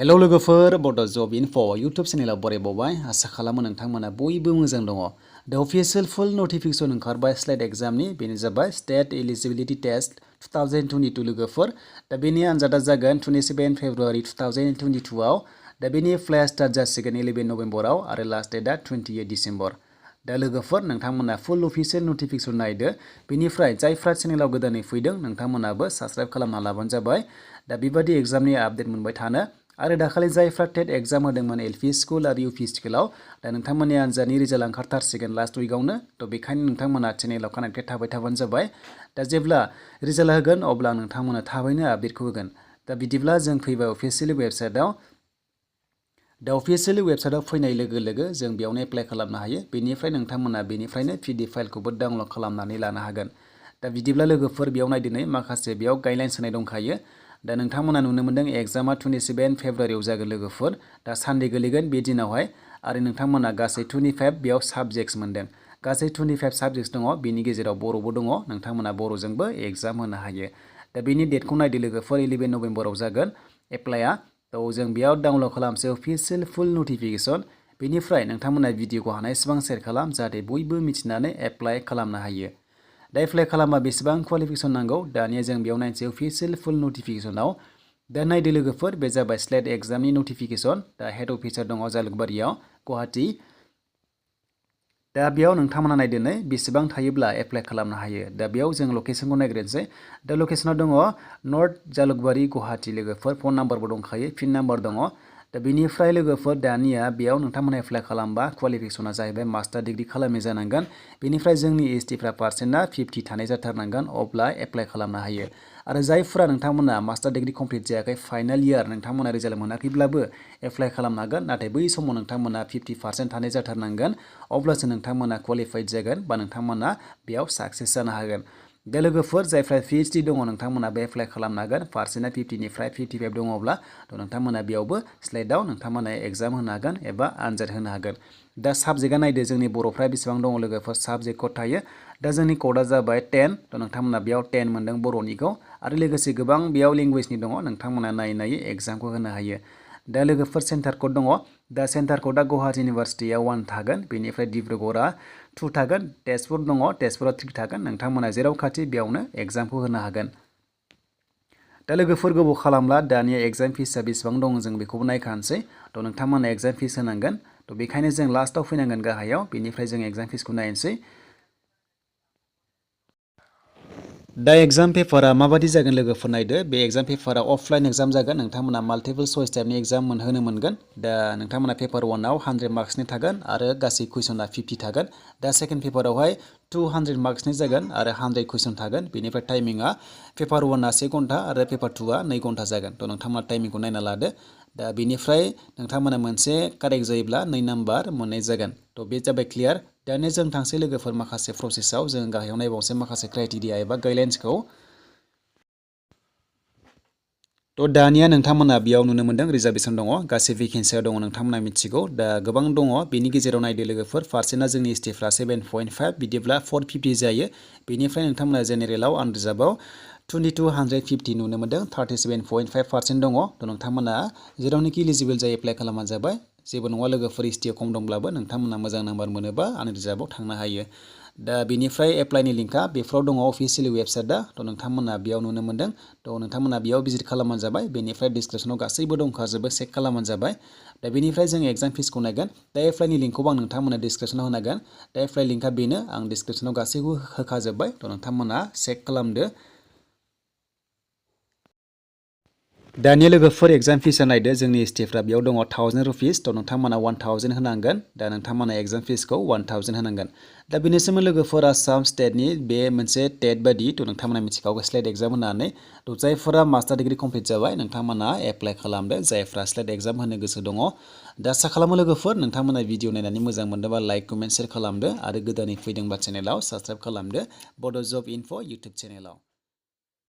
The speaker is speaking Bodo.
हेलौ लोगोफोर बड' जब इनफ' इउटुब चेनेलाव बरायबावबाय आसा खालामो नोंथांमोना बयबो मोजां दङ। दा अफिसियेल फुल नटिफिकेसन ओंखारबाय स्लेट एग्जामनि बेनो जाबाय स्टेट एलिजिबिलिटि टेस्ट 2022 लोगोफोर। दा बेनि आनजादा जागोन 27 फेब्रुवारि 2022 आव। दा बेनि फ्लाइट स्टार्ट जासिगोन 11 नभेम्बराव आरो लास्ट डेटआ 28 डिसेम्बर। दा लोगोफोर नोंथांमोना फुल अफिसियेल नटिफिकेसन नायदो। बेनिफ्राय जायफ्रा चेनेलाव गोदानै फैदों नोंथांमोनाबो साबस्क्राइब खालामना लाबानो जाबाय। दा बेबादि एग्जामनि आपडेट मोनबाय थानो आरो दाखालि जायफ्रा टेट एग्जाम होदोंमोन एलपि स्कुल आरो इउपि स्कुलाव दा नोंथांमोननि आनजादनि रिजाल्ट ओंखारथारसिगोन लास्ट उइकआवनो। थ' बेखायनो नोंथांमोना चेनेलाव कानेक्टेड थाबाय थाबानो जाबाय। दा जेब्ला रिजाल्ट होगोन अब्ला नोंथांमोना थाबैनो आपडेटखौ होगोन। दा बिदिब्ला जों फैबाय अफिसियेलि वेबसाइटआव। दा अफिसियेलि वेबसाइटआव फैनाय लोगो लोगो जों बेयावनो एप्लाइ खालामनो हायो। बेनिफ्राय नोंथांमोना बेनिफ्रायनो पिडिएफ फाइलखौबो डाउनलड खालामनानै लानो हागोन। दा बिदिब्ला लोगोफोर बेयाव नायदिनै माखासे बेयाव गाइडलाइन्स होनाय दंखायो। दा नोंथांमोना नुनो मोनदों एग्जामा 27 फेब्रुवारियाव जागोन लोगोफोर। दा सानडे गोलैगोन बे दिनावहाय आरो नोंथांमोना गासै 25 बेयाव साबजेक्ट्स मोनदों। गासै 25 साबजेक्ट्स दङ, बेनि गेजेराव बर'बो दङ। नोंथांमोना बर'जोंबो एग्जाम होनो हायो। दा बेनि डेटखौ नायदो लोगोफोर 11 नभेम्बराव जागोन एप्लाइआ। थ' जों बेयाव डाउनलड खालामसै अफिसियेल फुल नटिफिकेसन। बेनिफ्राय नोंथांमोना भिडिअखौ हानायसेबां शेयार खालाम जाहाथे बयबो मिथिनानै एप्लाइ खालामनो हायो। दा एप्लाइ खालामबा बेसेबां क्वालिफिकेसन नांगौ दानिया जों बेयाव नायनोसै अफिसियेल फुल नटिफिकेसनाव। दा नायदो लोगोफोर बे जाबाय स्लेट एग्जामनि नटिफिकेसन। दा हेड अफिसार दङ जालुकबारियाव गुवाहाटि। दा बेयाव नोंथांमोना नायदो बेसेबां थायोब्ला एप्लाइ खालामनो हायो। दा बेयाव जों लकेसनखौ नायग्रोनोसै। दा लकेसनाव दङ नर्थ जालुकबारि गुवाहाटि लोगोफोर। फन नाम्बारबो दंखायो, पिन नाम्बार दङ। दा बेनिफ्राय लोगोफोर दानिया बेयाव नोंथांमोना एप्लाइ खालामबा क्वालिफिकेसना जाहैबाय मास्टार डिग्री खालामनाय जानांगोन। बेनिफ्राय जोंनि एसटिफ्रा पार्सेन्टआ 50 थानाय जाथारनांगोन अब्ला एप्लाइ खालामनो हायो। आरो जायफोरा नोंथांमोना मास्टार डिग्री कमप्लिट जायाखै फाइनाल इयार नोंथांमोना रिजाल्ट मोनाखैब्लाबो एप्लाइ खालामनो हागोन। नाथाय बै समाव नोंथांमोना 50% थानाय जाथारनांगोन अब्लासो नोंथांमोना क्वालिफाइड जागोन बा नोंथांमोना बेयाव साक्सेस जानो हागोन। दा लोगोफोर जायफ्रा पिएइचडि दङ नोंथांमोना बे एप्लाइ खालामनो हागोन। पार्सेन्टआ 50निफ्राय 55 दङब्ला थ' नोंथांमोना बेयावबो स्लेटआव नोंथांमोना एग्जाम होनो हागोन एबा आनजाद होनो हागोन। दा साबजेक्टआ नायदो जोंनि बर'फ्रा बेसेबां दङ लोगोफोर साबजेक्ट कड थायो। दा जोंनि क'डआ जाबाय 10। थ' नोंथांमोना बेयाव 10 मोनदों बर'निखौ आरो लोगोसे गोबां बेयाव लेंगुवेजनि दङ। नोंथांमोना नायै नायै एग्जामखौ होनो हायो। दा लोगोफोर सेन्टार कड दङ। दा सेन्टार क'डआ गुवाहाटि इउनिभारसिटिया 1 थागोन। बेनिफ्राय डिब्रुगड़आ 2 थागोन। तेजपुर दङ, तेजपुरा 3 थागोन। नोंथांमोना जेराव खाथि बेयावनो एग्जामखौ होनो हागोन। दा लोगोफोर गोबाव खालामला दानिया एग्जाम फिसआ बेसेबां दं जों बेखौबो नायखानोसै। थ' नोंथांमोना एग्जाम फिस होनांगोन। थ' बेखायनो जों लास्टआव फैनांगोन गाहायाव। बेनिफ्राय जों एग्जाम फिसखौ नायनोसै। दा एग्जाम पेपारा माबादि जागोन लोगोफोर नायदो। बे एग्जाम पेपारा अफलाइन एग्जाम जागोन। नोंथांमोना माल्टिपल चइस टाइपनि एग्जाम होनो मोनगोन। दा नोंथांमोना पेपार 1आव 100 मार्क्सनि थागोन आरो गासै कुइसना 50 थागोन। दा सेकेन्ड पेपारावहाय 200 मार्क्सनि जागोन आरो 100 कुइसन थागोन। बेनिफ्राय टाइमिंआ पेपार 1आ 1 घन्टा आरो पेपार 2आ 2 घन्टा जागोन। थ' नोंथांमोना टाइमिंखौ नायना लादो। दा बेनिफ्राय नोंथांमोना मोनसे कारेक्ट जायोब्ला 2 नाम्बार मोननाय जागोन। थ' बे जाबाय क्लियार। दानिया जों थांसै लोगोफोर माखासे प्रसेसआव जों गाहायाव नायबावनोसै माखासे क्राइटेरिया एबा गाइडलाइन्सखौ। थ' दानिया नोंथांमोना बेयाव नुनो मोनदों रिजार्भेसन दङ। गासै भेकेन्सिया दङ नोंथांमोना मिथिगौ। दा गोबां दङ। बेनि गेजेराव नायदो लोगोफोर पार्सेन्टआ जोंनि एसटिफ्रा 7.5 बिदिब्ला 450 जायो। बेनिफ्राय नोंथांमोना जेनेरेलाव आनरिजार्भआव 2250 नुनो मोनदों 37.5% दङ। थ' नोंथांमोना जेरावनोखि इलिजिबोल जायो एप्लाइ खालामबानो जाबाय। जेबो नङा लोगोफोर एसटिआव खम दंब्लाबो नोंथांमोना मोजां नाम्बार मोनोबा आनरिजार्भआव थांनो हायो। दा बेनिफ्राय एप्लाइनि लिंकआ बेफोराव दङ अफिसियेलि वेबसाइटआ। थ' नोंथांमोना बेयाव नुनो मोनदों। थ' नोंथांमोना बेयाव भिजिट खालामबानो जाबाय। बेनिफ्राय डिसक्रिपसनाव गासैबो दंखाजोबो चेक खालामबानो जाबाय। दा बेनिफ्राय जों एग्जाम फिसखौ नायगोन। दा एप्लाइनि लिंकखौबो आं नोंथांमोना डिसक्रिपसनाव होनांगोन। दा एप्लाइ लिंकआ बेनो आं डिसक्रिपसनाव गासैबो होखाजोब्बाय। थ' नोंथांमोना चेक खालामदो। दानिया लोगोफोर एग्जाम फिसआ नायदो जोंनि एसटिफ्रा बेयाव दङ 1000 रुपिस। थ' नोंथांमोना 1000 होनांगोन। दा नोंथांमोना एग्जाम फिसखौ 1000 होनांगोन। दा बेनिसिम लोगोफोर आसाम स्टेटनि बे मोनसे टेट बायदि थ' नोंथांमोना मिथिखागौ स्लेट एग्जाम होननानै। थ' जायफोरा मास्टार डिग्री कमप्लिट जाबाय नोंथांमोना एप्लाइ खालामदो। जायफ्रा स्लेट एग्जाम होनो गोसो दङ। दा आसा खालामो लोगोफोर नोंथांमोना भिडिअ नायनानै मोजां मोनदोंबा लाइक कमेन्ट शेयार खालामदो आरो गोदानै फैदोंबा चेनेलाव साबस्क्राइब खालामदो बड' जब इनफ' इउटुब चेनेलाव।